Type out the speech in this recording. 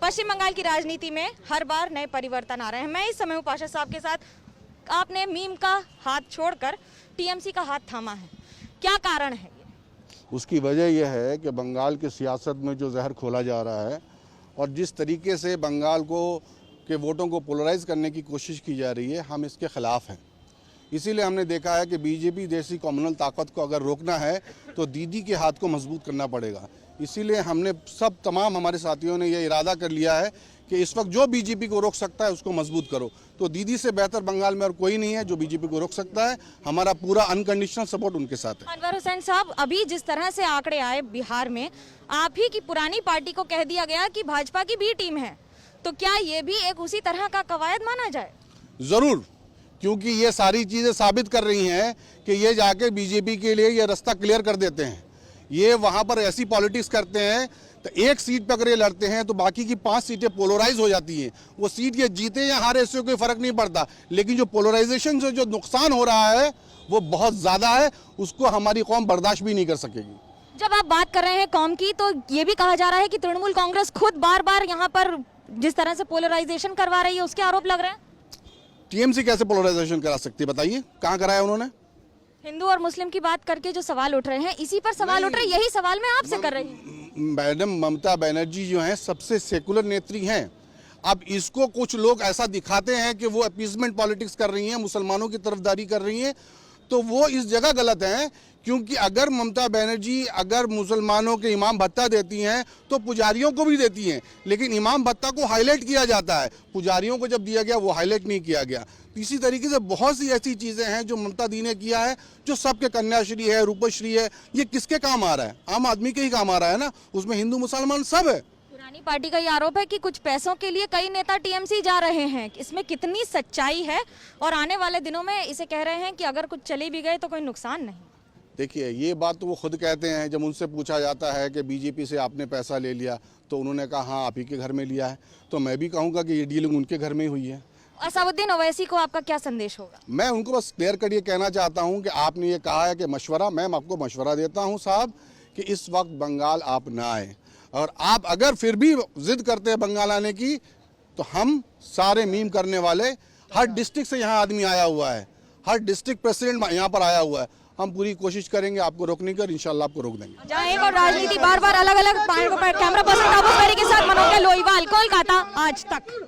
पश्चिम बंगाल की राजनीति में हर बार नए परिवर्तन आ रहे हैं। मैं इस समय हूं पाशा साहब के साथ। आपने मीम का हाथ छोड़कर टीएमसी का हाथ थामा है, क्या कारण है ये? उसकी वजह यह है कि बंगाल की सियासत में जो जहर खोला जा रहा है और जिस तरीके से बंगाल के वोटों को पोलराइज करने की कोशिश की जा रही है, हम इसके खिलाफ हैं। इसीलिए हमने देखा है कि बीजेपी जैसी कॉम्युनल ताकत को अगर रोकना है तो दीदी के हाथ को मजबूत करना पड़ेगा। इसीलिए हमने तमाम हमारे साथियों ने यह इरादा कर लिया है कि इस वक्त जो बीजेपी को रोक सकता है उसको मजबूत करो। तो दीदी से बेहतर बंगाल में और कोई नहीं है जो बीजेपी को रोक सकता है। हमारा पूरा अनकंडीशनल सपोर्ट उनके साथ है। अनवर हुसैन साहब, अभी जिस तरह से आंकड़े आए बिहार में, आप ही की पुरानी पार्टी को कह दिया गया कि भाजपा की बी टीम है, तो क्या ये भी एक उसी तरह का कवायद माना जाए? जरूर, क्योंकि ये सारी चीजें साबित कर रही हैं कि ये जाके बीजेपी के लिए ये रास्ता क्लियर कर देते हैं। ये वहां पर ऐसी पॉलिटिक्स करते हैं तो एक सीट पर अगर ये लड़ते हैं तो बाकी की 5 सीटें पोलराइज हो जाती हैं। वो सीट ये जीते या हारे इससे कोई फर्क नहीं पड़ता, लेकिन जो पोलराइजेशन से जो नुकसान हो रहा है वो बहुत ज्यादा है, उसको हमारी कौम बर्दाश्त भी नहीं कर सकेगी। जब आप बात कर रहे हैं कौम की, तो ये भी कहा जा रहा है कि तृणमूल कांग्रेस खुद बार बार यहाँ पर जिस तरह से पोलराइजेशन करवा रही है उसके आरोप लग रहे हैं। टीएमसी कैसे पोलराइजेशन करा सकती है, बताइए, कहाँ कराया उन्होंने? हिंदू और मुस्लिम की बात करके जो सवाल उठ रहे हैं, इसी पर सवाल उठ रहे हैं। यही सवाल मैं आपसे कर रही हूँ। मैडम ममता बनर्जी जो हैं सबसे सेकुलर नेत्री हैं। अब इसको कुछ लोग ऐसा दिखाते हैं कि वो अपीजमेंट पॉलिटिक्स कर रही हैं, मुसलमानों की तरफदारी कर रही हैं, तो वो इस जगह गलत हैं। क्योंकि अगर ममता बनर्जी अगर मुसलमानों के इमाम भत्ता देती हैं तो पुजारियों को भी देती हैं, लेकिन इमाम भत्ता को हाईलाइट किया जाता है, पुजारियों को जब दिया गया वो हाईलाइट नहीं किया गया। इसी तरीके से बहुत सी ऐसी चीज़ें हैं जो ममता दी ने किया है, जो सबके कन्याश्री है, रूपश्री है, ये किसके काम आ रहा है? आम आदमी के ही काम आ रहा है ना, उसमें हिंदू मुसलमान सब है। पुरानी पार्टी का ये आरोप है कि कुछ पैसों के लिए कई नेता टीएमसी जा रहे हैं, इसमें कितनी सच्चाई है? और आने वाले दिनों में इसे कह रहे हैं कि अगर कुछ चले भी गए तो कोई नुकसान नहीं। देखिए, ये बात तो वो खुद कहते हैं। जब उनसे पूछा जाता है कि बीजेपी से आपने पैसा ले लिया, तो उन्होंने कहा हाँ आप ही के घर में लिया है। तो मैं भी कहूँगा कि ये डीलिंग उनके घर में ही हुई है। असादुद्दीन ओवैसी को आपका क्या संदेश होगा? मैं उनको बस क्लियर कट ये कहना चाहता हूँ कि आपने ये कहा है कि मशवरा, मैं आपको मशवरा देता हूँ साहब कि इस वक्त बंगाल आप ना आए, और आप अगर फिर भी जिद करते हैं बंगाल आने की, तो हम सारे मीम करने वाले, हर डिस्ट्रिक्ट से यहाँ आदमी आया हुआ है, हर डिस्ट्रिक्ट प्रेसिडेंट यहाँ पर आया हुआ है, हम पूरी कोशिश करेंगे आपको रोकने की और इंशाल्लाह आपको रोक देंगे। जहाँ एक और राजनीति बार बार अलग अलग कैमरा पर्सन के साथ मनोज लोईवाल, कोलकाता आज तक।